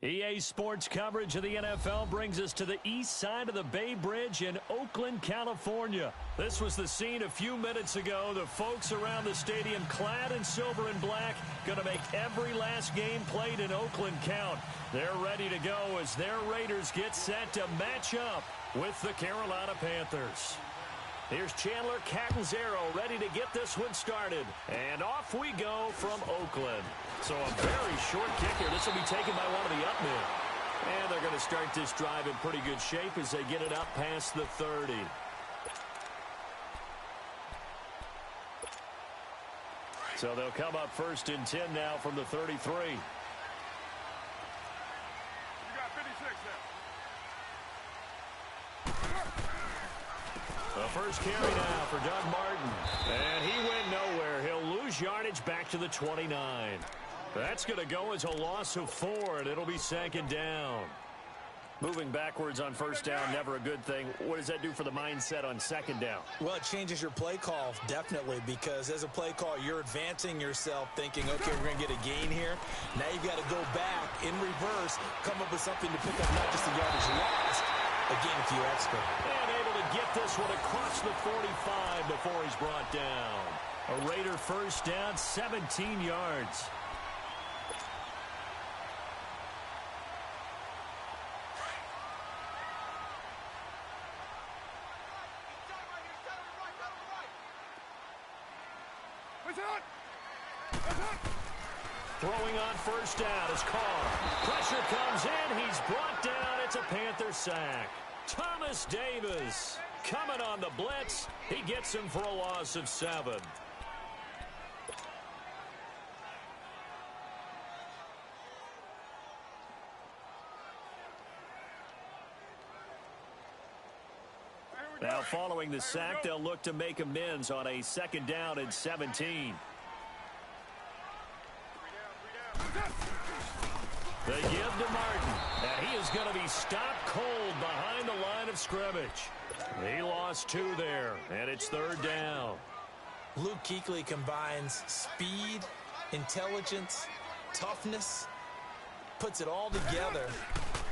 EA Sports coverage of the NFL brings us to the east side of the Bay Bridge in Oakland, California. This was the scene a few minutes ago. The folks around the stadium clad in silver and black going to make every last game played in Oakland count. They're ready to go as their Raiders get set to match up with the Carolina Panthers. Here's Chandler Catanzaro ready to get this one started. And off we go from Oakland. So a very short kicker. This will be taken by one of the up men. And they're going to start this drive in pretty good shape as they get it up past the 30. So they'll come up 1st and 10 now from the 33. You got 56 now. The first carry now for Doug Martin. And he went nowhere. He'll lose yardage back to the 29. That's going to go as a loss of 4, and it'll be 2nd down. Moving backwards on 1st down, never a good thing. What does that do for the mindset on 2nd down? Well, it changes your play call, definitely, because as a play call, you're advancing yourself thinking, okay, we're going to get a gain here. Now you've got to go back in reverse, come up with something to pick up not just the yardage lost, a gain a few extra. And able to get this one across the 45 before he's brought down. A Raider 1st down, 17 yards. Throwing on 1st down is Carr. Pressure comes in. He's brought down. It's a Panther sack. Thomas Davis coming on the blitz. He gets him for a loss of 7. Now following the sack, they'll look to make amends on a 2nd down and 17. They give to Martin, and he is going to be stopped cold behind the line of scrimmage. He lost 2 there, and it's 3rd down. Luke Kuechly combines speed, intelligence, toughness, puts it all together.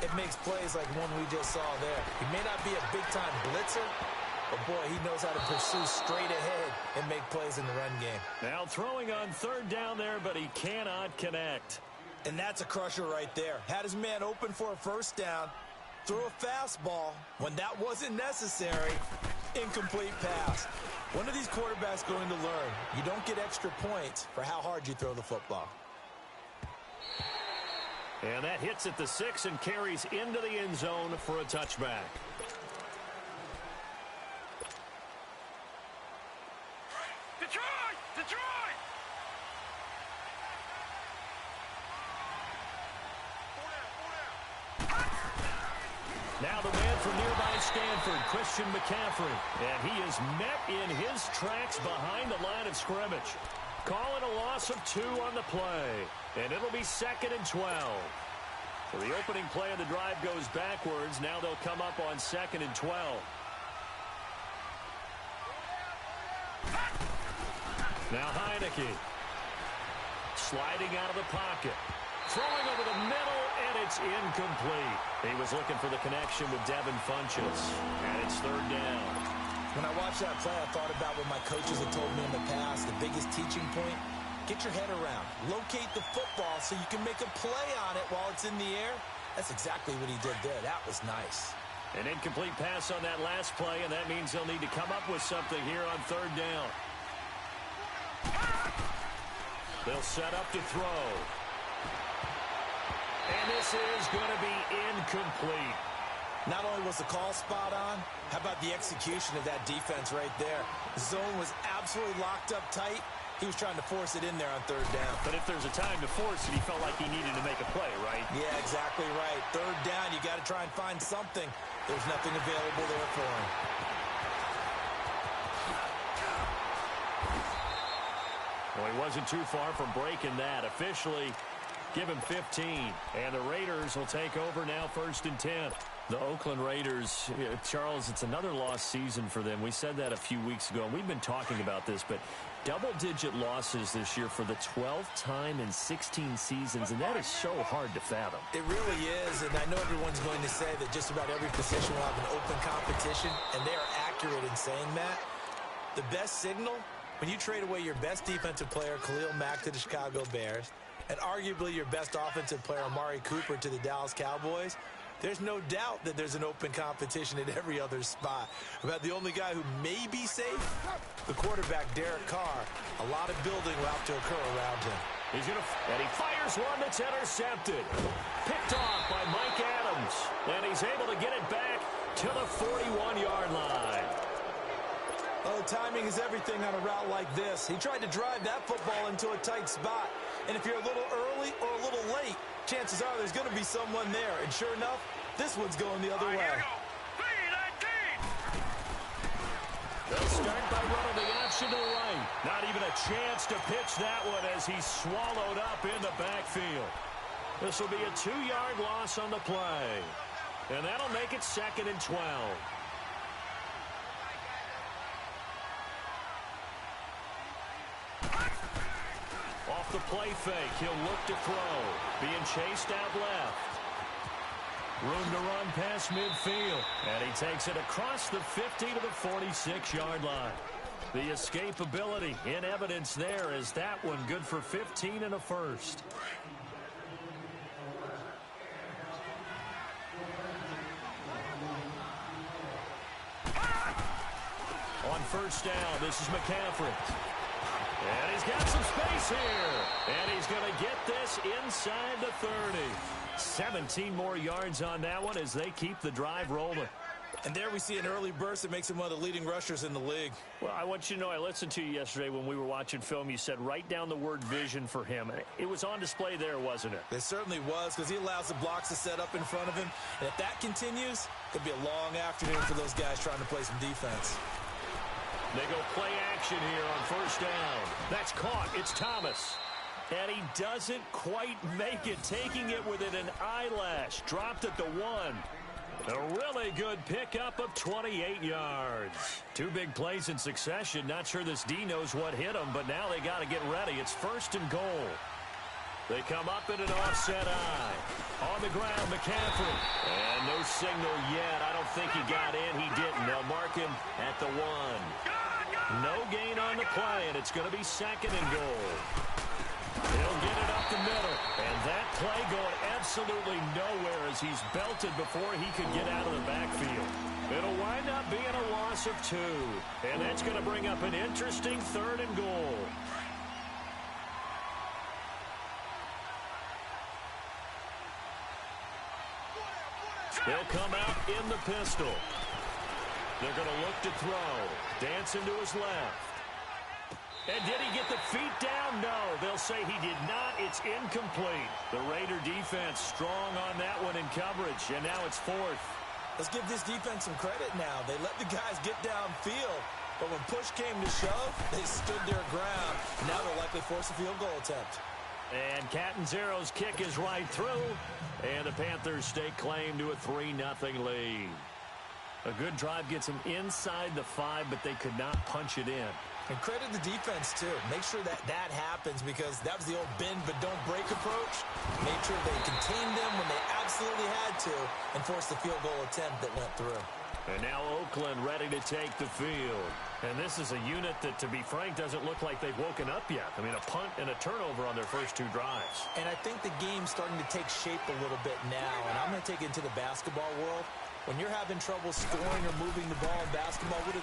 It makes plays like one we just saw there. He may not be a big-time blitzer, but, boy, he knows how to pursue straight ahead and make plays in the run game. Now throwing on 3rd down there, but he cannot connect. And that's a crusher right there. Had his man open for a 1st down, threw a fastball when that wasn't necessary, incomplete pass. When are these quarterbacks going to learn? You don't get extra points for how hard you throw the football. And that hits at the 6 and carries into the end zone for a touchback. Detroit! Detroit! Now the man from nearby Stanford, Christian McCaffrey. And he is met in his tracks behind the line of scrimmage. Calling a loss of 2 on the play. And it'll be 2nd and 12. So the opening play of the drive goes backwards. Now they'll come up on 2nd and 12. Now Heineke. Sliding out of the pocket. Throwing over the middle, and it's incomplete. He was looking for the connection with Devin Funchess. And it's 3rd down. When I watched that play, I thought about what my coaches had told me in the past. The biggest teaching point, get your head around. Locate the football so you can make a play on it while it's in the air. That's exactly what he did there. That was nice. An incomplete pass on that last play, and that means they'll need to come up with something here on 3rd down. They'll set up to throw. And this is going to be incomplete. Not only was the call spot on, how about the execution of that defense right there? The zone was absolutely locked up tight. He was trying to force it in there on 3rd down. But if there's a time to force it, he felt like he needed to make a play, right? Yeah, exactly right. 3rd down, you got to try and find something. There's nothing available there for him. Well, he wasn't too far from breaking that. Officially, give him 15. And the Raiders will take over now 1st and 10. The Oakland Raiders, Charles, it's another lost season for them. We said that a few weeks ago, and we've been talking about this, but Double-digit losses this year for the 12th time in 16 seasons, and that is so hard to fathom. It really is, and I know everyone's going to say that just about every position will have an open competition, and they are accurate in saying that. The best signal, when you trade away your best defensive player, Khalil Mack, to the Chicago Bears, and arguably your best offensive player, Amari Cooper, to the Dallas Cowboys, there's no doubt that there's an open competition at every other spot. About the only guy who may be safe, the quarterback, Derek Carr. A lot of building will have to occur around him. And he fires one that's intercepted. Picked off by Mike Adams. And he's able to get it back to the 41-yard line. Oh, timing is everything on a route like this. He tried to drive that football into a tight spot. And if you're a little early or a little late, chances are there's going to be someone there. And sure enough, this one's going the other way. They'll start by running the option to the right. Not even a chance to pitch that one as he's swallowed up in the backfield. This will be a 2-yard loss on the play. And that'll make it 2nd and 12. Off the play fake, he'll look to throw. Being chased out left. Room to run past midfield. And he takes it across the 50 to the 46-yard line. The escapability in evidence there is that one good for 15 and a first. On first down, this is McCaffrey. And he's got some space here. And he's going to get this inside the 30. 17 more yards on that one as they keep the drive rolling. And there we see an early burst that makes him one of the leading rushers in the league. Well, I want you to know, I listened to you yesterday when we were watching film. You said write down the word vision for him. It was on display there, wasn't it? It certainly was, because he allows the blocks to set up in front of him. And if that continues, it could be a long afternoon for those guys trying to play some defense. They go play action here on first down. That's caught. It's Thomas. And he doesn't quite make it, taking it within an eyelash. Dropped at the 1. A really good pickup of 28 yards. 2 big plays in succession. Not sure this D knows what hit him, but now they got to get ready. It's 1st and goal. They come up in an offset eye. On the ground, McCaffrey. And no signal yet. I don't think he got in. He didn't. They'll mark him at the 1. No gain on the play, and it's going to be 2nd and goal. He'll get it up the middle. And that play going absolutely nowhere as he's belted before he could get out of the backfield. It'll wind up being a loss of 2. And that's going to bring up an interesting 3rd and goal. They'll come out in the pistol. They're going to look to throw. Dancing to his left. And did he get the feet down? No. They'll say he did not. It's incomplete. The Raider defense strong on that one in coverage. And now it's 4th. Let's give this defense some credit now. They let the guys get downfield. But when push came to shove, they stood their ground. Now they'll likely force a field goal attempt. And Catanzaro's kick is right through. And the Panthers stake claim to a 3-0 lead. A good drive gets them inside the 5, but they could not punch it in. And credit the defense, too. Make sure that that happens, because that was the old bend but don't break approach. Made sure they contained them when they absolutely had to and forced the field goal attempt that went through. And now Oakland ready to take the field. And this is a unit that, to be frank, doesn't look like they've woken up yet. I mean, a punt and a turnover on their first 2 drives. And I think the game's starting to take shape a little bit now. And I'm going to take it into the basketball world. When you're having trouble scoring or moving the ball in basketball, what do?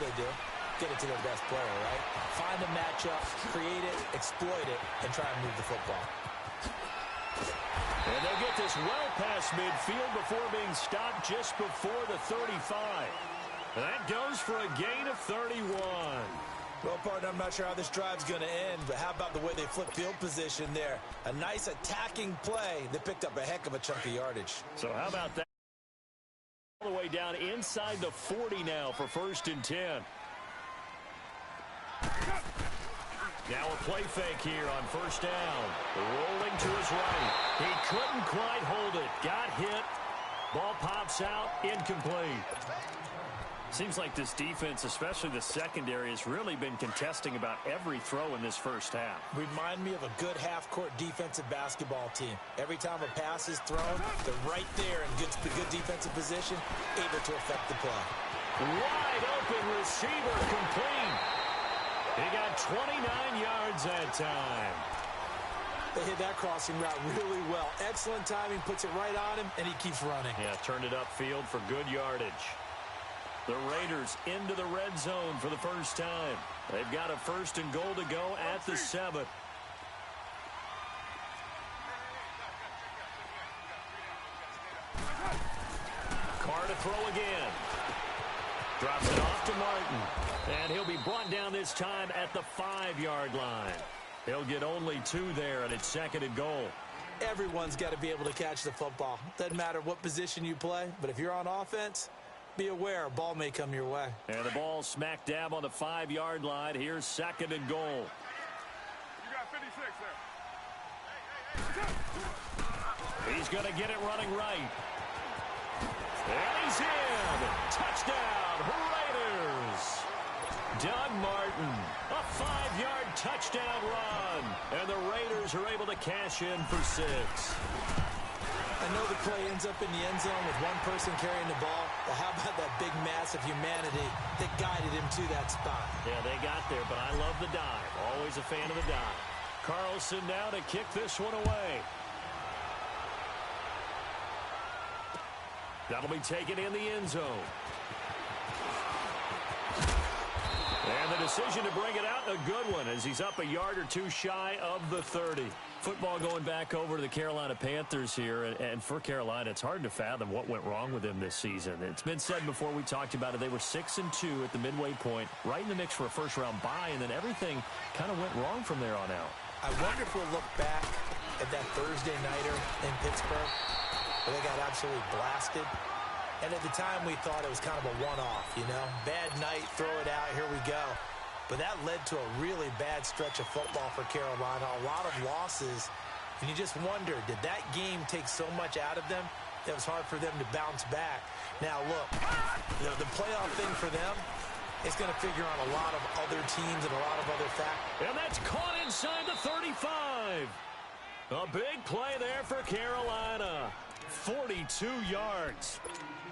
Get it to their best player, right? Find a matchup, create it, exploit it, and try and move the football. And they'll get this well past midfield before being stopped just before the 35. That goes for a gain of 31. Well, partner, I'm not sure how this drive's going to end, but how about the way they flip field position there? A nice attacking play that picked up a heck of a chunk of yardage. So how about that? All the way down inside the 40 now for 1st and 10. Now a play fake here on first down. Rolling to his right. He couldn't quite hold it. Got hit. Ball pops out. Incomplete. Seems like this defense, especially the secondary, has really been contesting about every throw in this first half. Remind me of a good half-court defensive basketball team. Every time a pass is thrown, they're right there in good defensive position, able to affect the play. Wide open receiver complete. He got 29 yards that time. They hit that crossing route really well. Excellent timing, puts it right on him, and he keeps running. Yeah, turned it upfield for good yardage. The Raiders into the red zone for the first time. They've got a 1st and goal to go at the 7. Carr to throw again. Drops it off to Martin. And he'll be brought down this time at the 5-yard line. He'll get only 2 there, and it's 2nd and goal. Everyone's got to be able to catch the football. Doesn't matter what position you play, but if you're on offense, be aware a ball may come your way. And the ball smack dab on the 5-yard line. Here's 2nd and goal. You got 56 there. He's going to get it running right. And he's in. Touchdown, Raiders. Doug Martin, a 5-yard touchdown run. And the Raiders are able to cash in for 6. I know the play ends up in the end zone with one person carrying the ball, but how about that big mass of humanity that guided him to that spot? Yeah, they got there, but I love the dive. Always a fan of the dive. Carlson now to kick this one away. That'll be taken in the end zone. And the decision to bring it out, a good one, as he's up a yard or 2 shy of the 30. Football going back over to the Carolina Panthers here, and for Carolina, it's hard to fathom what went wrong with them this season. It's been said before, we talked about it, they were 6-2 at the midway point, right in the mix for a first-round bye, and then everything kind of went wrong from there on out. I wonder if we'll look back at that Thursday nighter in Pittsburgh where they got absolutely blasted. And at the time, we thought it was kind of a one-off, you know? Bad night, throw it out, here we go. But that led to a really bad stretch of football for Carolina, a lot of losses. And you just wonder, did that game take so much out of them that it was hard for them to bounce back? Now, look, the playoff thing for them is going to figure on a lot of other teams and a lot of other factors. And that's caught inside the 35. A big play there for Carolina. 42 yards.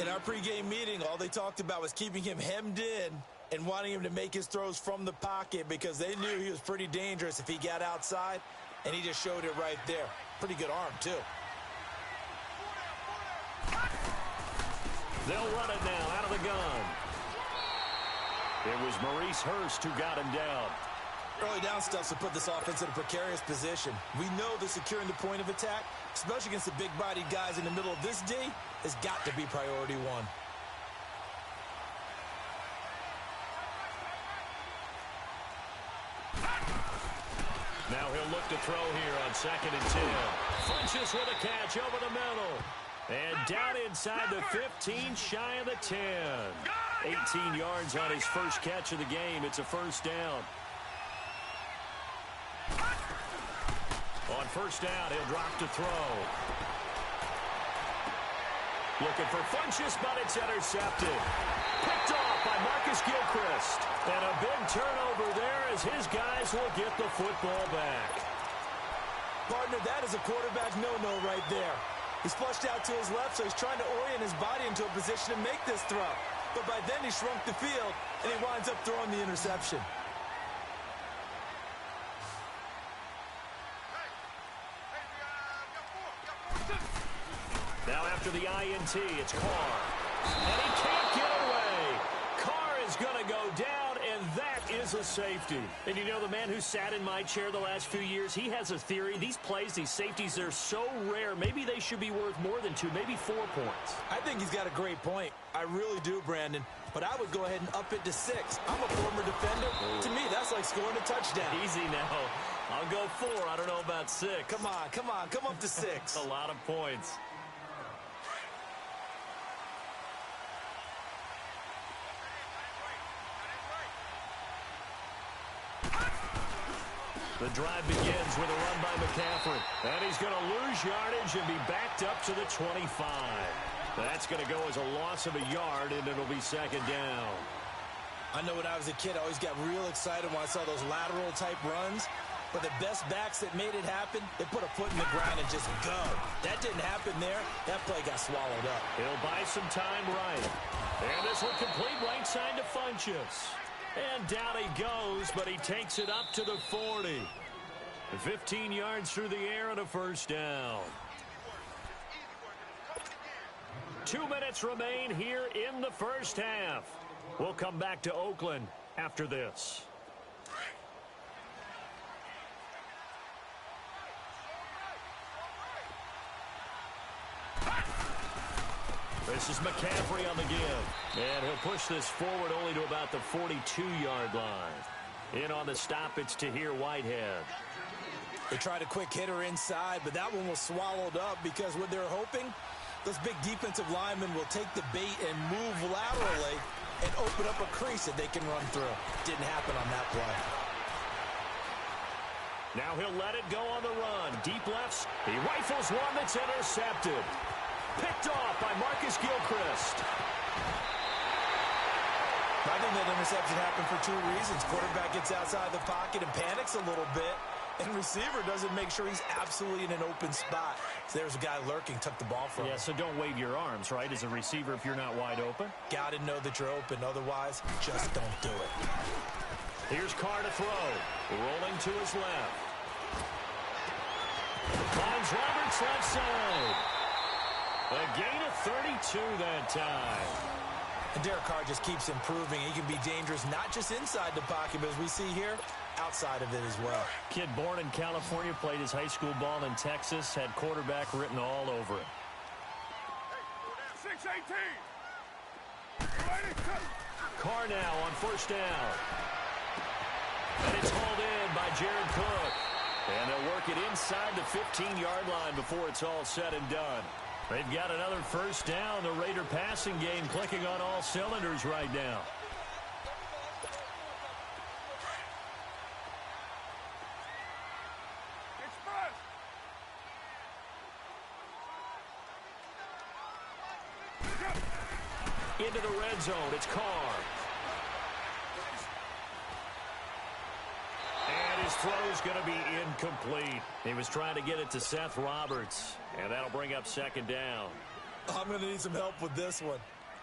In our pregame meeting, all they talked about was keeping him hemmed in and wanting him to make his throws from the pocket because they knew he was pretty dangerous if he got outside, and he just showed it right there. Pretty good arm, too. They'll run it now out of the gun. It was Maurice Hurst who got him down. Early down stuff will put this offense in a precarious position. We know that securing the point of attack, especially against the big-bodied guys in the middle of this D, has got to be priority one. Now he'll look to throw here on 2nd and 10. Funches with a catch over the middle. And down inside the 15, shy of the 10. 18 yards on his first catch of the game. It's a first down. On first down, he'll drop to throw. Looking for Funches, but it's intercepted. Picked off by Marcus Gilchrist. And a big turnover there as his guys will get the football back. Partner, that is a quarterback no-no right there. He's flushed out to his left, so he's trying to orient his body into a position to make this throw. But by then he shrunk the field, and he winds up throwing the interception. Now after the INT, it's Carr. And he can't get away. Carr is going to go down, and that is a safety. And you know, the man who sat in my chair the last few years, he has a theory. These plays, these safeties, they're so rare. Maybe they should be worth more than 2, maybe 4 points. I think he's got a great point. I really do, Brandon. But I would go ahead and up it to 6. I'm a former defender. To me, that's like scoring a touchdown. Easy now. I'll go 4. I don't know about 6. Come on. Come up to 6. A lot of points. The drive begins with a run by McCaffrey. And he's going to lose yardage and be backed up to the 25. That's going to go as a loss of a yard, and it'll be second down. I know when I was a kid, I always got real excited when I saw those lateral-type runs. But the best backs that made it happen, they put a foot in the ground and just go. That didn't happen there. That play got swallowed up. He'll buy some time right. And this will complete right side to Funchess. And down he goes, but he takes it up to the 40. 15 yards through the air and a first down. 2 minutes remain here in the first half. We'll come back to Oakland after this. This is McCaffrey on the give. And he'll push this forward only to about the 42-yard line. In on the stop, it's Tahir Whitehead. They tried a quick hitter inside, but that one was swallowed up because what they're hoping, those big defensive linemen will take the bait and move laterally and open up a crease that they can run through. Didn't happen on that play. Now he'll let it go on the run. Deep lefts. He rifles one that's intercepted. Picked off by Marcus Gilchrist. I think that interception happened for two reasons. Quarterback gets outside the pocket and panics a little bit, and receiver doesn't make sure he's absolutely in an open spot. So there's a guy lurking, took the ball from him. Yeah, so don't wave your arms, right, as a receiver if you're not wide open. Got to know that you're open. Otherwise, just don't do it. Here's Carr to throw. Rolling to his left. Finds Roberts left side. A gain of 32 that time. And Derek Carr just keeps improving. He can be dangerous not just inside the pocket, but as we see here, outside of it as well. Kid born in California, played his high school ball in Texas, had quarterback written all over him. 6-18. Carr now on first down. And it's hauled in by Jared Cook. And they'll work it inside the 15-yard line before it's all said and done. They've got another first down. The Raider passing game clicking on all cylinders right now. Into the red zone. It's Carr. And his throw's going to be incomplete. He was trying to get it to Seth Roberts. And that'll bring up second down. I'm going to need some help with this one.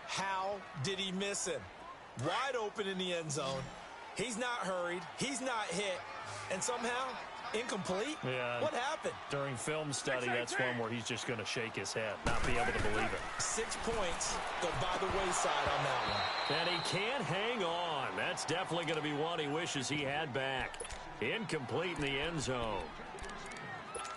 How did he miss him? Wide open in the end zone. He's not hurried. He's not hit. And somehow, incomplete? Yeah. What happened? During film study, that's one where he's just going to shake his head, not be able to believe it. 6 points go by the wayside on that one. And he can't hang on. That's definitely going to be one he wishes he had back. Incomplete in the end zone.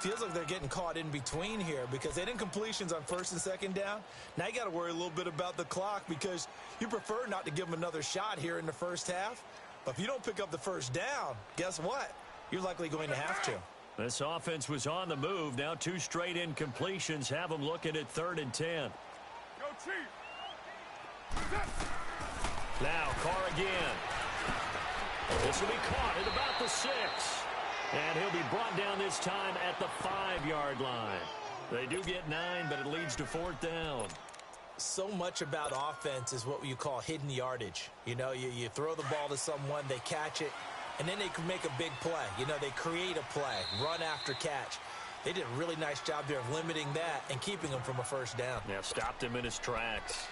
Feels like they're getting caught in between here because they did completions on first and second down. Now you got to worry a little bit about the clock because you prefer not to give them another shot here in the first half. But if you don't pick up the first down, guess what? You're likely going to have to. This offense was on the move. Now 2 straight incompletions have them looking at 3rd and 10. Go Chief. Now Carr again. This will be caught at about the 6. And he'll be brought down this time at the 5-yard line. They do get 9, but it leads to 4th down. So much about offense is what you call hidden yardage. You know, you throw the ball to someone, they catch it, and then they can make a big play. You know, they create a play, run after catch. They did a really nice job there of limiting that and keeping him from a first down. Yeah, stopped him in his tracks.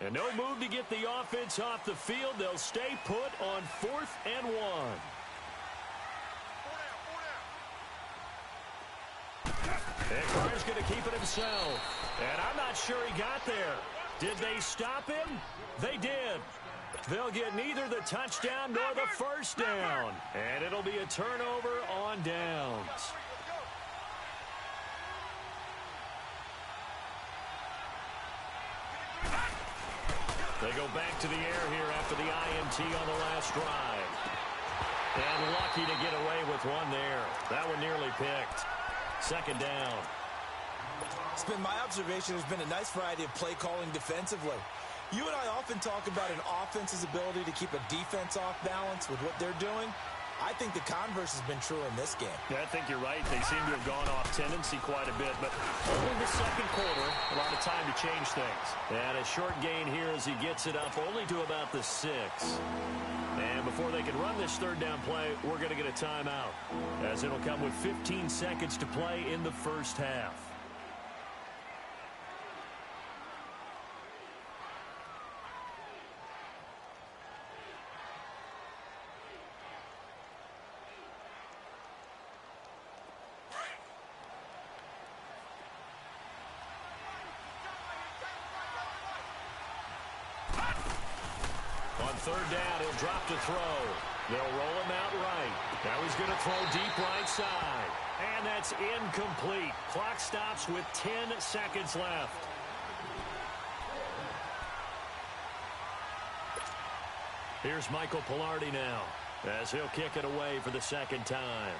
And no move to get the offense off the field. They'll stay put on 4th and 1. And Carr's going to keep it himself. And I'm not sure he got there. Did they stop him? They did. They'll get neither the touchdown nor the first down. And it'll be a turnover on downs. They go back to the air here after the INT on the last drive. And lucky to get away with one there. That one nearly picked. Second down. It's been my observation there's been a nice variety of play calling defensively. You and I often talk about an offense's ability to keep a defense off balance with what they're doing. I think the converse has been true in this game. Yeah, I think you're right. They seem to have gone off tendency quite a bit, but only the second quarter, a lot of time to change things. And a short gain here as he gets it up only to about the 6. And before they can run this third down play, we're going to get a timeout, as it'll come with 15 seconds to play in the first half. Third down, he'll drop to throw. They'll roll him out right. Now he's going to throw deep right side. And that's incomplete. Clock stops with 10 seconds left. Here's Michael Pilardi now, as he'll kick it away for the second time.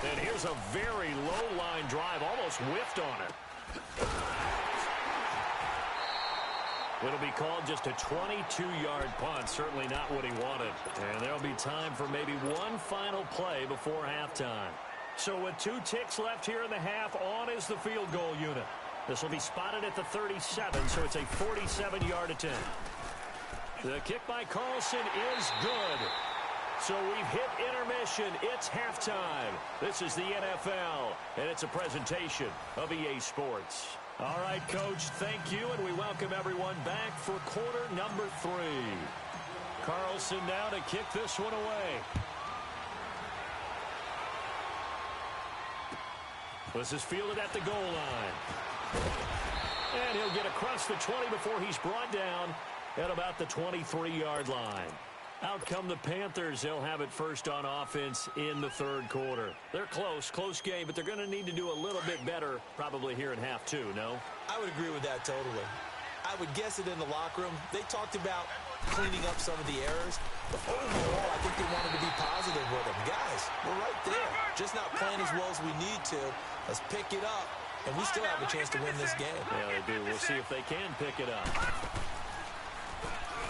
And here's a very low line drive, almost whiffed on it. It'll be called just a 22-yard punt. Certainly not what he wanted. And there'll be time for maybe one final play before halftime. So with 2 ticks left here in the half, on is the field goal unit. This will be spotted at the 37, so it's a 47-yard attempt. The kick by Carlson is good. So we've hit intermission. It's halftime. This is the NFL, and it's a presentation of EA Sports. All right, Coach, thank you, and we welcome everyone back for quarter number 3. Carlson now to kick this one away. This is fielded at the goal line. And he'll get across the 20 before he's brought down at about the 23-yard line. Out come the Panthers. They'll have it first on offense in the third quarter. They're close game, but they're going to need to do a little bit better probably here in half 2, no? I would agree with that totally. I would guess it in the locker room. They talked about cleaning up some of the errors, but overall, I think they wanted to be positive with them. Guys, we're right there. Just not playing as well as we need to. Let's pick it up, and we still have a chance to win this game. Yeah, they do. We'll see if they can pick it up.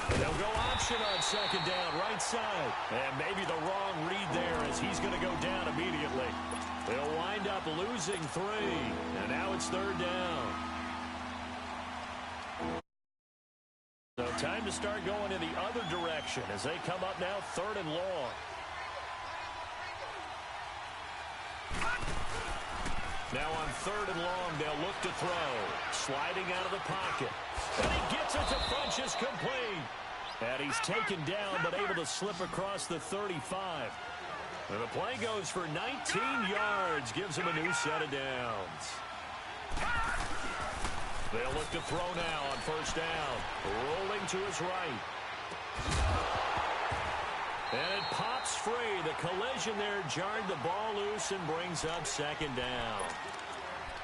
They'll go option on second down, right side. And maybe the wrong read there as he's going to go down immediately. They'll wind up losing 3. And now it's third down. So time to start going in the other direction as they come up now third and long. Now on third and long, they'll look to throw. Sliding out of the pocket. And he gets it to Funchess complete. And he's taken down but able to slip across the 35. And the play goes for 19 yards. Gives him a new set of downs. They'll look to throw now on first down. Rolling to his right. And it pops free. The collision there jarred the ball loose and brings up second down.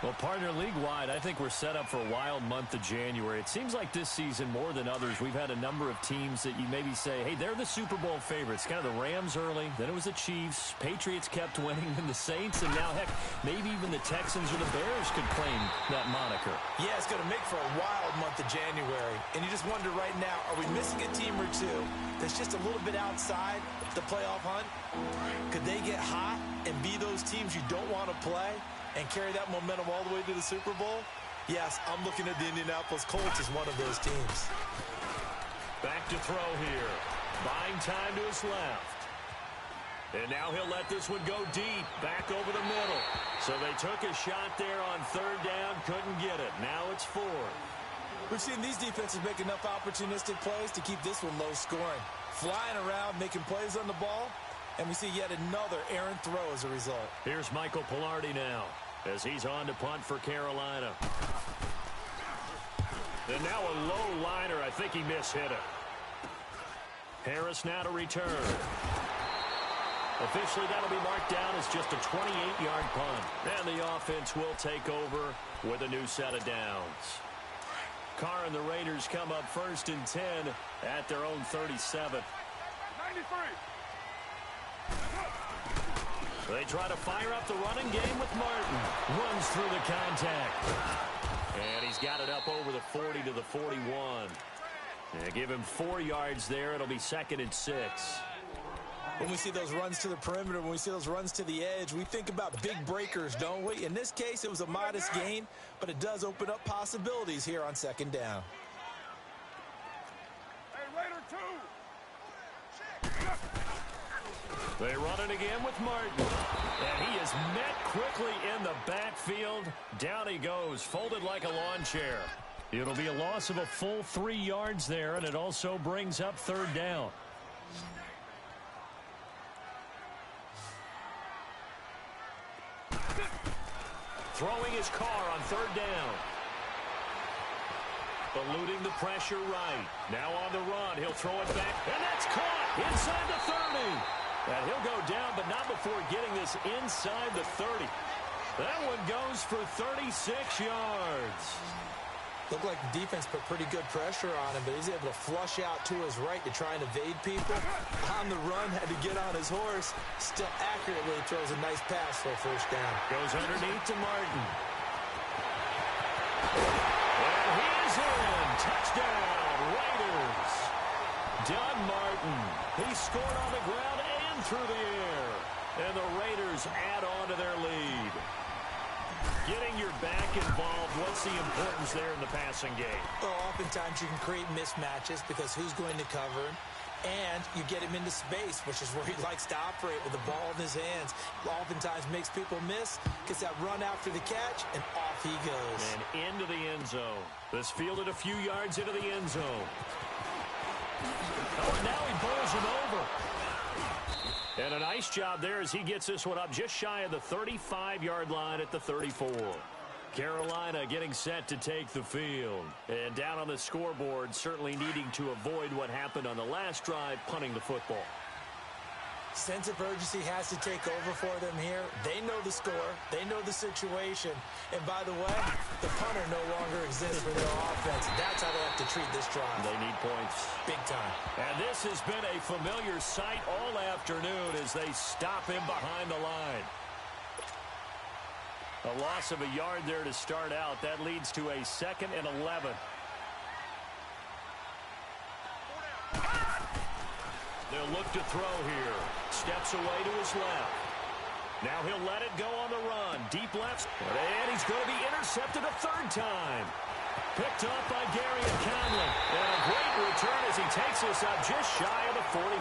Well, partner, league-wide, I think we're set up for a wild month of January. It seems like this season, more than others, we've had a number of teams that you maybe say, hey, they're the Super Bowl favorites. Kind of the Rams early, then it was the Chiefs. Patriots kept winning, and the Saints, and now, heck, maybe even the Texans or the Bears could claim that moniker. Yeah, it's going to make for a wild month of January. And you just wonder right now, are we missing a team or two that's just a little bit outside the playoff hunt? Could they get hot and be those teams you don't want to play and carry that momentum all the way to the Super Bowl? Yes, I'm looking at the Indianapolis Colts as one of those teams. Back to throw here. Buying time to his left. And now he'll let this one go deep, back over the middle. So they took a shot there on third down, couldn't get it. Now it's 4. We've seen these defenses make enough opportunistic plays to keep this one low scoring. Flying around, making plays on the ball, and we see yet another errant throw as a result. Here's Michael Pilardi now, as he's on to punt for Carolina. And now a low liner. I think he mishit it. Harris now to return. Officially, that'll be marked down as just a 28-yard punt. And the offense will take over with a new set of downs. Carr and the Raiders come up first and 10 at their own 37. 93. They try to fire up the running game with Martin. Runs through the contact. And he's got it up over the 40 to the 41. And give him 4 yards there. It'll be 2nd and 6. When we see those runs to the perimeter, when we see those runs to the edge, we think about big breakers, don't we? In this case, it was a modest gain, but it does open up possibilities here on 2nd down. Hey, Raider 2. They run it again with Martin. And he is met quickly in the backfield. Down he goes, folded like a lawn chair. It'll be a loss of a full 3 yards there, and it also brings up 3rd down. Throwing his car on 3rd down. Eluding the pressure right. Now on the run. He'll throw it back. And that's caught inside the 30. And he'll go down, but not before getting this inside the 30. That one goes for 36 yards. Looked like the defense put pretty good pressure on him, but he's able to flush out to his right to try and evade people. On the run, had to get on his horse. Still accurately throws a nice pass for a 1st down. Goes underneath to Martin. And he's in. Touchdown, Raiders. Doug Martin. He scored on the ground and through the air. And the Raiders add on to their lead. Getting your back involved, what's the importance there in the passing game? Well, oftentimes you can create mismatches because who's going to cover him? And you get him into space, which is where he likes to operate with the ball in his hands. Oftentimes makes people miss, gets that run after the catch, and off he goes. And into the end zone. This fielded a few yards into the end zone. Oh, now he bowls him over. And a nice job there as he gets this one up just shy of the 35-yard line at the 34. Carolina getting set to take the field. And down on the scoreboard, certainly needing to avoid what happened on the last drive, punting the football. Sense of urgency has to take over for them here. They know the score. They know the situation. And by the way, the punter no longer exists for their offense. That's how they have to treat this drive. They need points. Big time. And this has been a familiar sight all afternoon as they stop him behind the line. A loss of a yard there to start out. That leads to a 2nd and 11. They'll look to throw here. Steps away to his left. Now he'll let it go on the run. Deep left. And he's going to be intercepted a 3rd time. Picked up by Gary and Conley. And a great return as he takes this up just shy of the 45.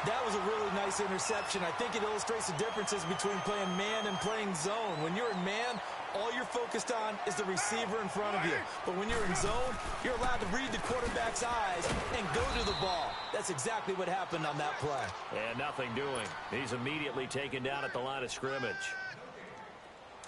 That was a really nice interception. I think it illustrates the differences between playing man and playing zone. When you're in man, all you're focused on is the receiver in front of you. But when you're in zone, you're allowed to read the quarterback's eyes and go to the ball. That's exactly what happened on that play. And nothing doing. He's immediately taken down at the line of scrimmage.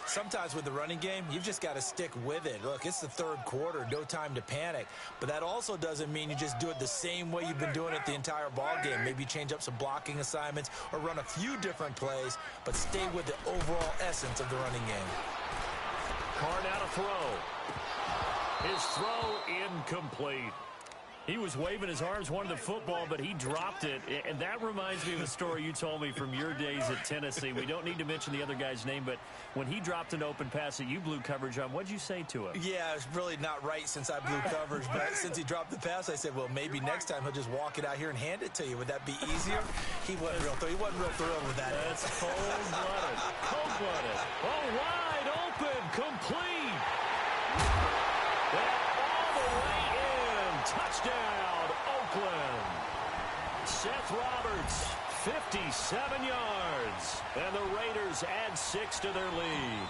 Sometimes with the running game, you've just got to stick with it. Look, it's the 3rd quarter, no time to panic. But that also doesn't mean you just do it the same way you've been doing it the entire ball game. Maybe change up some blocking assignments or run a few different plays, but stay with the overall essence of the running game. Carr now to throw. His throw incomplete. He was waving his arms, wanted the football, but he dropped it. And that reminds me of a story you told me from your days at Tennessee. We don't need to mention the other guy's name, but when he dropped an open pass that you blew coverage on, what'd you say to him? Yeah, it's really not right since I blew coverage, but since he dropped the pass, I said, well, maybe next time he'll just walk it out here and hand it to you. Would that be easier? He wasn't real thrilled with that. That's cold-blooded. Cold-blooded. Oh, wide open, complete. All the way in. Touchdown, Oakland. Seth Roberts, 57 yards. And the Raiders add 6 to their lead.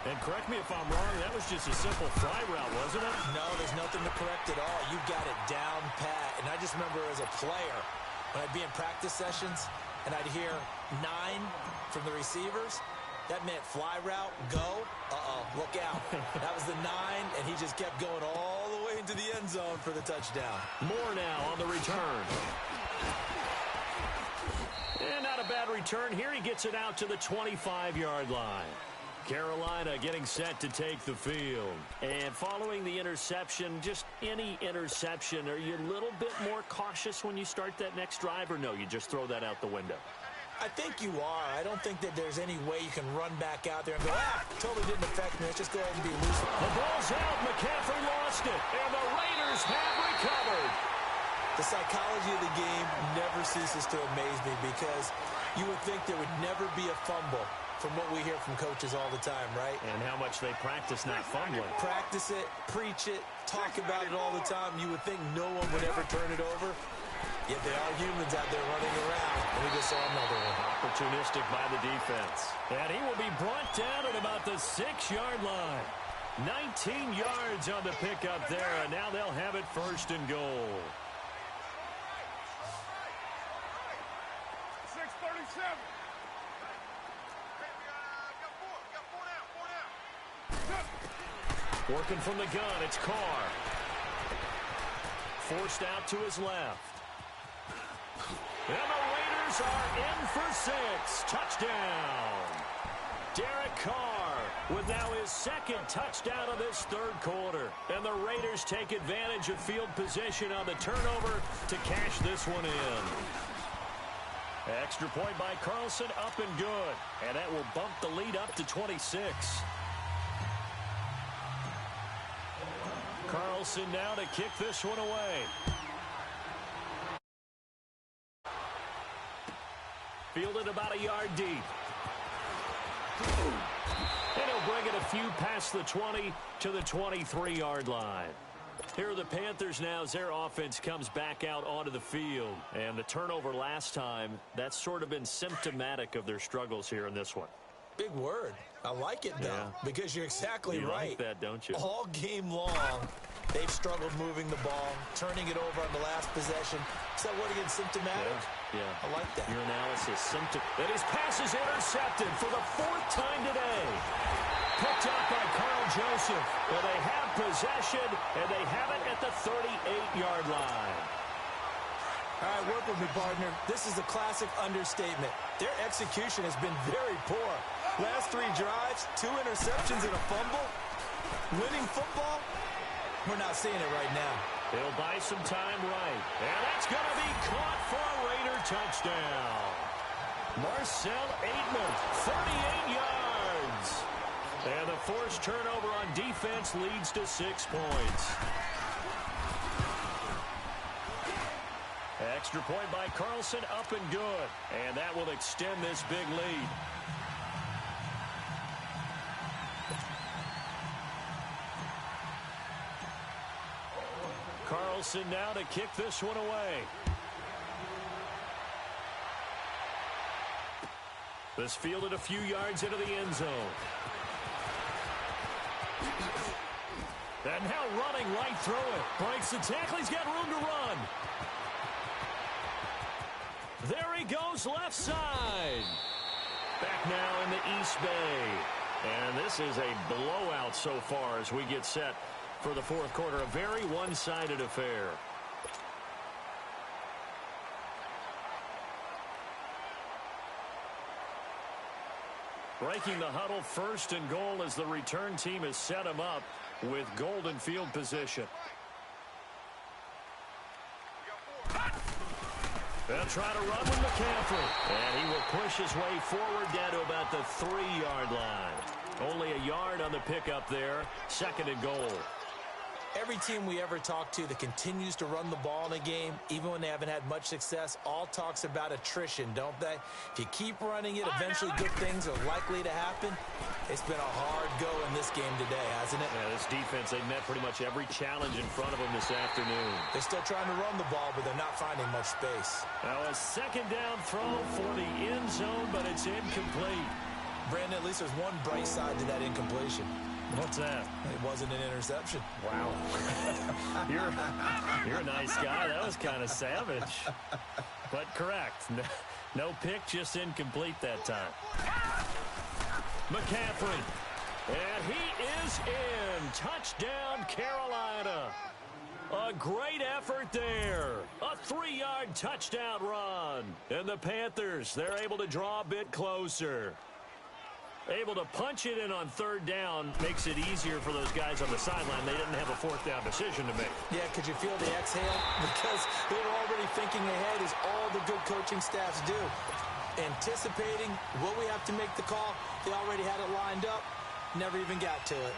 And correct me if I'm wrong, that was just a simple fly route, wasn't it? No, there's nothing to correct at all. You got it down pat. And I just remember as a player, when I'd be in practice sessions and I'd hear 9 from the receivers, that meant fly route, go, look out. That was the 9, and he just kept going all the way into the end zone for the touchdown. More now on the return. And not a bad return here. He gets it out to the 25-yard line. Carolina getting set to take the field. And following the interception, just any interception, are you a little bit more cautious when you start that next drive, or no, you just throw that out the window? I think you are. I don't think that there's any way you can run back out there and go, totally didn't affect me. Let's just go ahead and be loose. The ball's out. McCaffrey lost it, and the Raiders have recovered. The psychology of the game never ceases to amaze me because you would think there would never be a fumble from what we hear from coaches all the time, right? And how much they practice not fumbling. Practice it, preach it, talk about it all the time. You would think no one would ever turn it over. Yet there are humans out there running around, and we just saw another one. Opportunistic by the defense. And he will be brought down at about the 6-yard line. 19 yards on the pickup there, and now they'll have it first and goal. 6:37. Working from the gun, it's Carr. Forced out to his left. And the Raiders are in for 6. Touchdown. Derek Carr with now his second touchdown of this third quarter. And the Raiders take advantage of field position on the turnover to cash this one in. Extra point by Carlson, up and good. And that will bump the lead up to 26. Carlson now to kick this one away. Fielded about a yard deep. And he'll bring it a few past the 20 to the 23-yard line. Here are the Panthers now as their offense comes back out onto the field. And the turnover last time, that's sort of been symptomatic of their struggles here in this one. Big word. I like it, though, because you're exactly right. You like that, don't you? All game long, they've struggled moving the ball, turning it over on the last possession. Is that what, again, symptomatic? Yeah. I like that. Your analysis, that his pass is intercepted for the 4th time today. Picked up by Carl Joseph. And they have possession, and they have it at the 38-yard line. All right, work with me, partner. This is a classic understatement. Their execution has been very poor. Last 3 drives, 2 interceptions and a fumble. Winning football, we're not seeing it right now. He'll buy some time right. And that's going to be caught for a Raider touchdown. Marcel Aitman, 38 yards. And the forced turnover on defense leads to 6 points. Extra point by Carlson, up and good. And that will extend this big lead. Carlson now to kick this one away. This fielded a few yards into the end zone. And now running right through it. Breaks the tackle. He's got room to run. There he goes left side. Back now in the East Bay. And this is a blowout so far as we get set for the 4th quarter. A very one-sided affair. Breaking the huddle, 1st and goal as the return team has set him up with golden field position. They'll try to run with McCaffrey. And he will push his way forward down to about the 3-yard line. Only a yard on the pickup there. 2nd and goal. Every team we ever talk to that continues to run the ball in a game, even when they haven't had much success, all talks about attrition, don't they? If you keep running it, eventually good things are likely to happen. It's been a hard go in this game today, hasn't it? Yeah, this defense, they met pretty much every challenge in front of them this afternoon. They're still trying to run the ball, but they're not finding much space. Now a 2nd down throw for the end zone, but it's incomplete. Brandon, at least there's one bright side to that incompletion. What's that? It wasn't an interception. Wow. You're a nice guy. That was kind of savage. But correct. No pick, just incomplete that time. McCaffrey. And he is in. Touchdown, Carolina. A great effort there. A 3-yard touchdown run. And the Panthers, they're able to draw a bit closer. Able to punch it in on 3rd down makes it easier for those guys on the sideline. They didn't have a 4th down decision to make. Yeah, could you feel the exhale? Because they were already thinking ahead, as all the good coaching staffs do. anticipating what we have to make the call. They already had it lined up, never even got to it.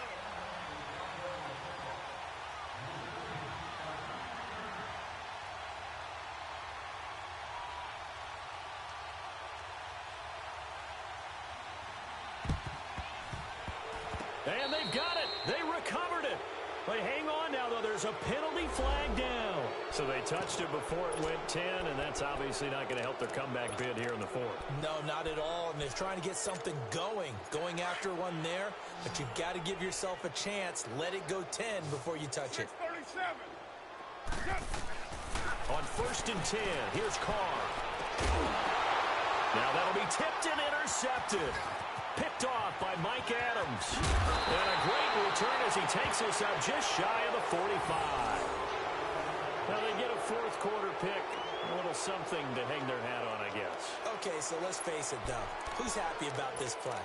And they've got it. They recovered it. They hang on now, though. There's a penalty flag down. So they touched it before it went 10, and that's obviously not going to help their comeback bid here in the fourth. No, not at all. And they're trying to get something going after one there. But you've got to give yourself a chance. Let it go 10 before you touch it. 37. On 1st and 10, here's Carr. Now that'll be tipped and intercepted. Picked off by Mike Adams. And a great return as he takes this up just shy of the 45. Now they get a fourth quarter pick. A little something to hang their hat on, I guess. Okay, so let's face it, though. Who's happy about this play?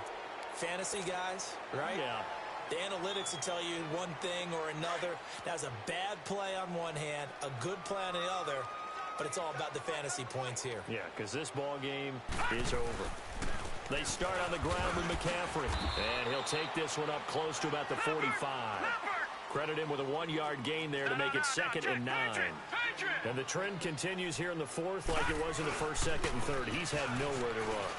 Fantasy guys, right? Yeah. The analytics will tell you one thing or another. That's a bad play on one hand, a good play on the other. But it's all about the fantasy points here. Yeah, because this ball game is over. They start on the ground with McCaffrey. And he'll take this one up close to about the 45. Credit him with a 1-yard gain there to make it 2nd and 9. And the trend continues here in the fourth like it was in the first, second, and third. He's had nowhere to run.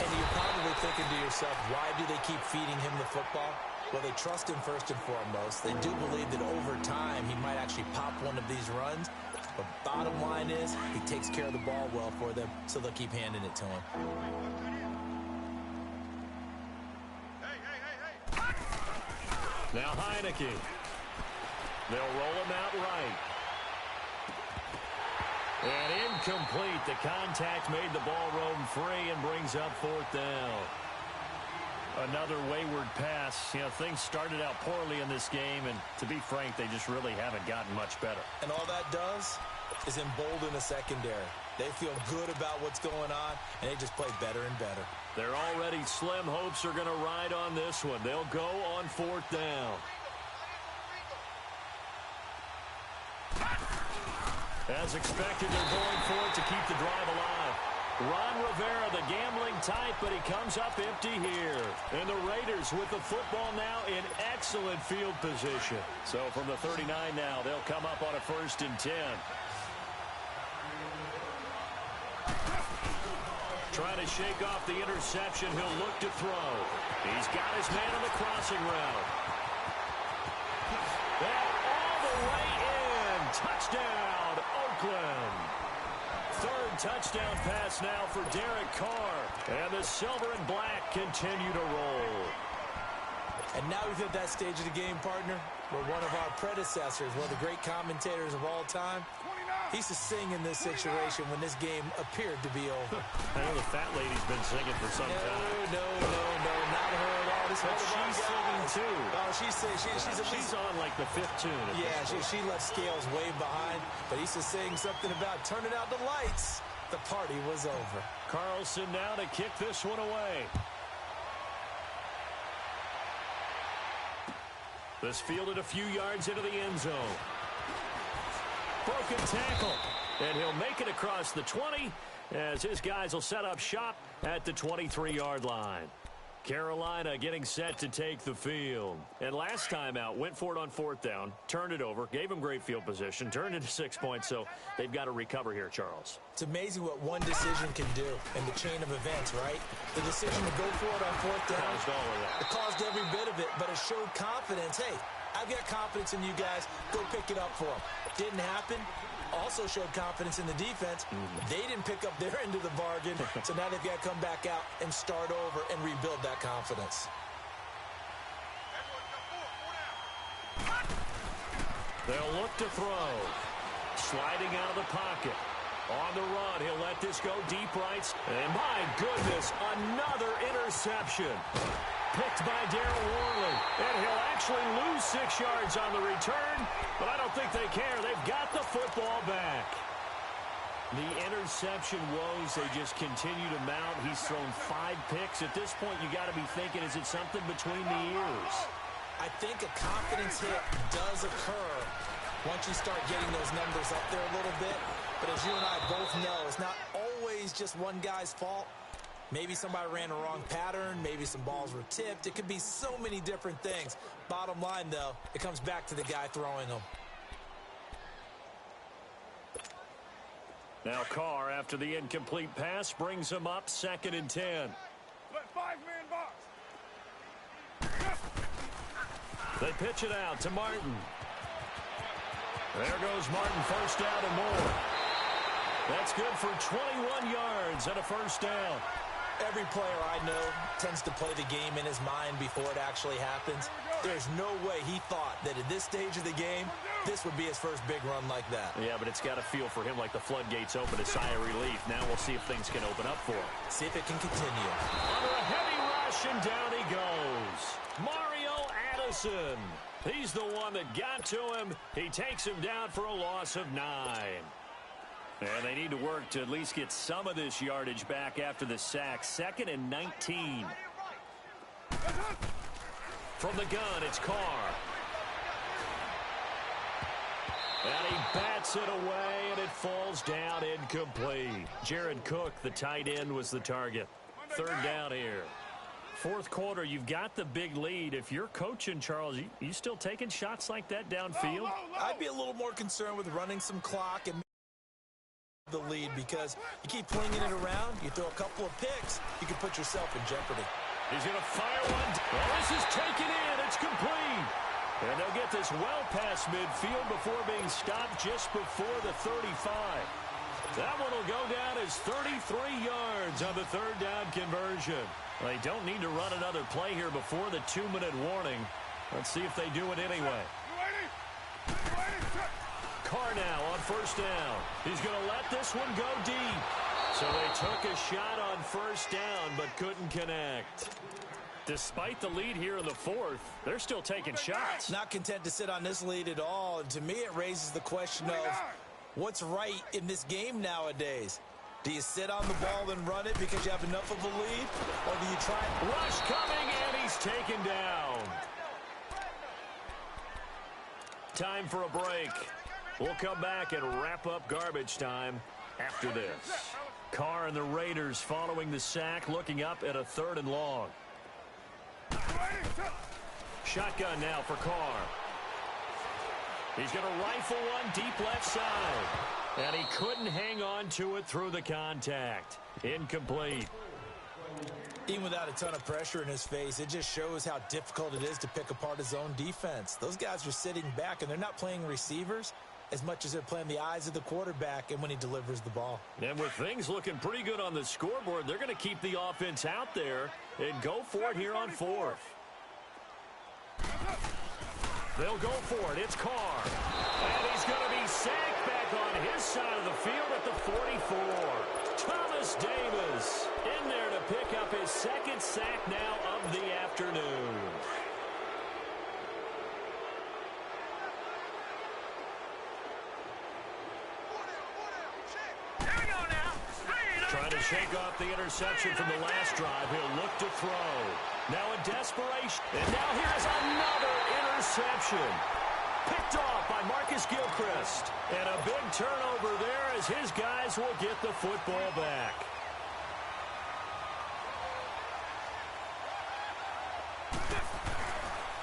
And you're probably thinking to yourself, why do they keep feeding him the football? Well, they trust him first and foremost. They do believe that over time he might actually pop one of these runs. But bottom line is he takes care of the ball well for them, so they'll keep handing it to him. Now Heineke. They'll roll him out right. And incomplete. The contact made the ball roam free and brings up 4th down. Another wayward pass. You know, things started out poorly in this game, and to be frank, they just really haven't gotten much better. And all that does is embolden the secondary. They feel good about what's going on, and they just play better and better. Their already slim hopes are going to ride on this one. They'll go on 4th down. As expected, they're going for it to keep the drive alive. Ron Rivera, the gambling type, but he comes up empty here. And the Raiders with the football now in excellent field position. So from the 39 now, they'll come up on a 1st and 10. Trying to shake off the interception. He'll look to throw. He's got his man on the crossing route. And all the way in. Touchdown, Oakland. 3rd touchdown pass now for Derek Carr. And the silver and black continue to roll. And now we've hit that stage of the game, partner, where one of our predecessors, one of the great commentators of all time, he used to sing in this situation when this game appeared to be over. I know the fat lady's been singing for some time. No, not her at all. This but she's singing too. Oh, she's on like the 5th tune. Yeah, she left Scales way behind, but he used to sing something about turning out the lights. The party was over. Carlson now to kick this one away. This fielded a few yards into the end zone. Broken tackle. And he'll make it across the 20 as his guys will set up shop at the 23-yard line. Carolina getting set to take the field. And last time out, went for it on 4th down, turned it over, gave him great field position, turned it to 6 points, so they've got to recover here, Charles. It's amazing what one decision can do in the chain of events, right? The decision to go for it on 4th down. Caused all of that. It caused every bit of it, but it showed confidence. Hey, I've got confidence in you guys. Go pick it up for them. Didn't happen. Also showed confidence in the defense. They didn't pick up their end of the bargain, so now they've got to come back out and start over and rebuild that confidence. They'll look to throw. Sliding out of the pocket. On the run, he'll let this go deep right. And my goodness, another interception. Picked by Darryl Worley. And he'll actually lose 6 yards on the return, but I don't think they care. They've got the football back. The interception woes, they just continue to mount. He's thrown 5 picks. At this point, you got to be thinking, is it something between the ears? I think a confidence hit does occur once you start getting those numbers up there a little bit. But as you and I both know, it's not always just one guy's fault. Maybe somebody ran a wrong pattern. Maybe some balls were tipped. It could be so many different things. Bottom line, though, it comes back to the guy throwing them. Now Carr, after the incomplete pass, brings him up 2nd and 10. Let 5-man box. They pitch it out to Martin. There goes Martin, first down and more. That's good for 21 yards and a first down. Every player I know tends to play the game in his mind before it actually happens. There's no way he thought that at this stage of the game, this would be his first big run like that. Yeah, but it's got to feel for him like the floodgates open, a sigh of relief. Now we'll see if things can open up for him. See if it can continue. Under a heavy rush, and down he goes. Mario Addison. He's the one that got to him. He takes him down for a loss of 9. And they need to work to at least get some of this yardage back after the sack. 2nd and 19. From the gun, it's Carr. And he bats it away, and it falls down incomplete. Jared Cook, the tight end, was the target. 3rd down here. 4th quarter, you've got the big lead. If you're coaching, Charles, you still taking shots like that downfield? I'd be a little more concerned with running some clock and the lead, because you keep flinging it around, you throw a couple of picks, you can put yourself in jeopardy. He's going to fire one. Well, this is taken in. It's complete. And they'll get this well past midfield before being stopped just before the 35. That one will go down as 33 yards on the 3rd down conversion. They don't need to run another play here before the 2-minute warning. Let's see if they do it anyway. Carr now on 1st down. He's going to let this one go deep. So they took a shot on 1st down but couldn't connect. Despite the lead here in the 4th, they're still taking shots. Not content to sit on this lead at all. And to me, it raises the question of what's right in this game nowadays. Do you sit on the ball and run it because you have enough of a lead? Or do you try? Rush coming, and he's taken down. Time for a break. We'll come back and wrap up garbage time after this. Carr and the Raiders following the sack, looking up at a 3rd and long. Shotgun now for Carr. He's going to rifle one deep left side. And he couldn't hang on to it through the contact. Incomplete. Even without a ton of pressure in his face, it just shows how difficult it is to pick apart his own defense. Those guys are sitting back, and they're not playing receivers as much as they're playing the eyes of the quarterback and when he delivers the ball. And with things looking pretty good on the scoreboard, they're going to keep the offense out there and go for it here on 4th. They'll go for it. It's Carr. And he's going to be sacked back on his side of the field at the 44. Thomas Davis in there to pick up his 2nd sack now of the afternoon. Trying to shake off the interception from the last drive. He'll look to throw. Now in desperation. And now here's another interception. Picked off by Marcus Gilchrist. And a big turnover there as his guys will get the football back.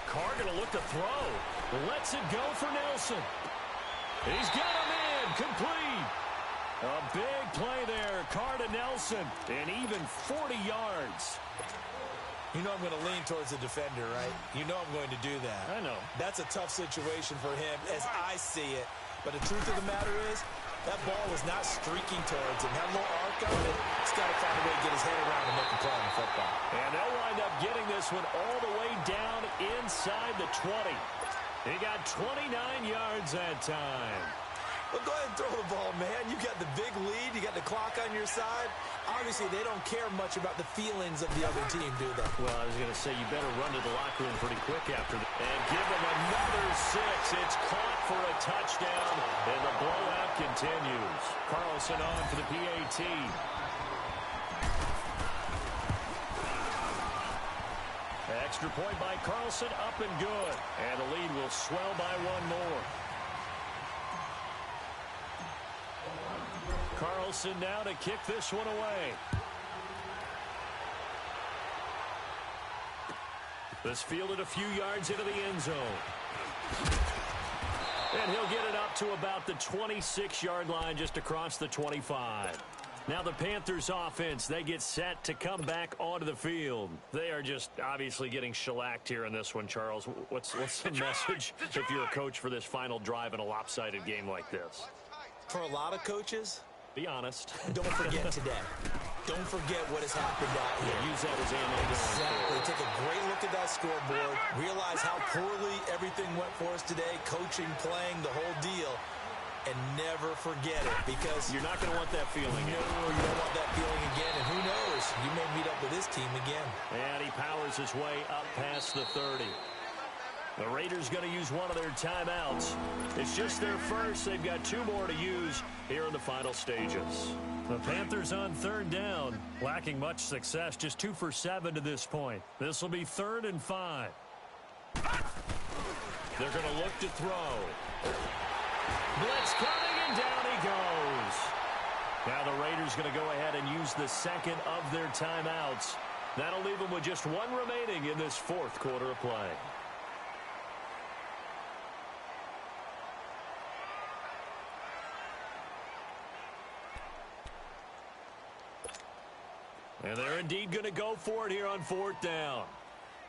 Carr going to look to throw. Lets it go for Nelson. He's got him in. Complete. A big play there. Carr to Nelson. And even 40 yards. You know I'm going to lean towards the defender, right? You know I'm going to do that. I know. That's a tough situation for him as I see it. But the truth of the matter is, that ball was not streaking towards him. Had a little arc on it. He's got to find a way to get his head around and make a play on the football. And they'll wind up getting this one all the way down inside the 20. He got 29 yards that time. Well, go ahead and throw the ball, man. You got the big lead. You got the clock on your side. Obviously, they don't care much about the feelings of the other team, do they? Well, I was going to say, you better run to the locker room pretty quick after that. And give them another 6. It's caught for a touchdown, and the blowout continues. Carlson on for the PAT. Extra point by Carlson, up and good. And the lead will swell by one more. Carlson now to kick this one away. This fielded a few yards into the end zone. And he'll get it up to about the 26-yard line, just across the 25. Now the Panthers offense, they get set to come back onto the field. They are just obviously getting shellacked here in this one, Charles. What's the message if you're a coach for this final drive in a lopsided game like this? For a lot of coaches, be honest. Don't forget today. Don't forget what has happened out here. Use that as ammo. Exactly. Take a great look at that scoreboard. Realize how poorly everything went for us today. Coaching, playing, the whole deal. And never forget it, because you're not going to want that feeling. No, you don't want that feeling again. And who knows? You may meet up with this team again. And he powers his way up past the 30. The Raiders going to use one of their timeouts. It's just their first. They've got 2 more to use here in the final stages. The Panthers on 3rd down, lacking much success, just 2 for 7 to this point. This will be 3rd and 5. They're going to look to throw. Blitz coming, and down he goes. Now the Raiders going to go ahead and use the second of their timeouts. That'll leave them with just 1 remaining in this 4th quarter of play. And they're indeed going to go for it here on 4th down.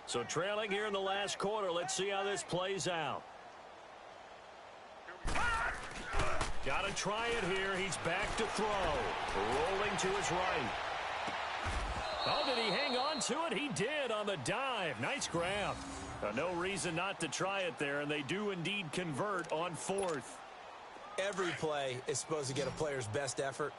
So trailing here in the last quarter, let's see how this plays out. Got to try it here. He's back to throw. Rolling to his right. Oh, did he hang on to it? He did on the dive. Nice grab. No reason not to try it there, and they do indeed convert on 4th. Every play is supposed to get a player's best effort.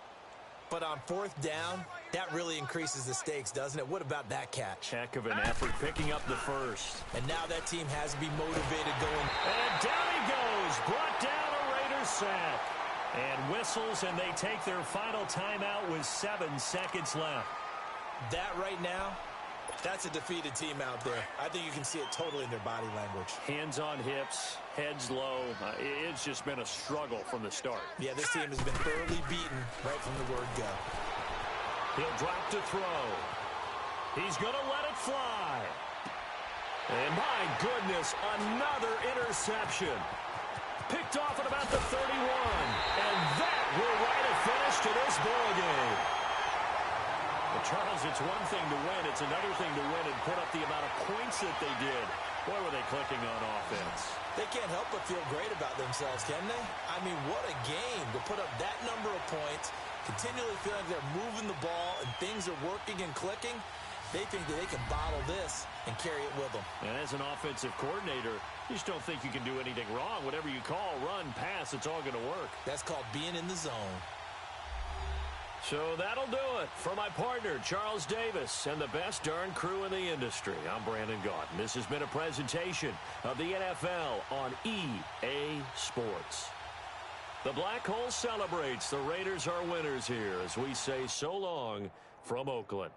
But on 4th down, that really increases the stakes, doesn't it? What about that catch? Heck of an effort, picking up the first. And now that team has to be motivated going. And down he goes. Brought down a Raiders sack. And whistles, and they take their final timeout with 7 seconds left. That right now, that's a defeated team out there. I think you can see it totally in their body language. Hands on hips, heads low. It's just been a struggle from the start. Yeah, this team has been thoroughly beaten right from the word go. He'll drop to throw. He's going to let it fly. And my goodness, another interception. Picked off at about the 31. And that will write a finish to this ball game. Well, Charles, it's one thing to win. It's another thing to win and put up the amount of points that they did. Boy, were they clicking on offense. They can't help but feel great about themselves, can they? I mean, what a game to put up that number of points, continually feel like they're moving the ball and things are working and clicking. They think that they can bottle this and carry it with them. And as an offensive coordinator, you just don't think you can do anything wrong. Whatever you call, run, pass, it's all going to work. That's called being in the zone. So that'll do it for my partner, Charles Davis, and the best darn crew in the industry. I'm Brandon Gaunt. This has been a presentation of the NFL on EA Sports. The Black Hole celebrates. The Raiders are winners here as we say so long from Oakland.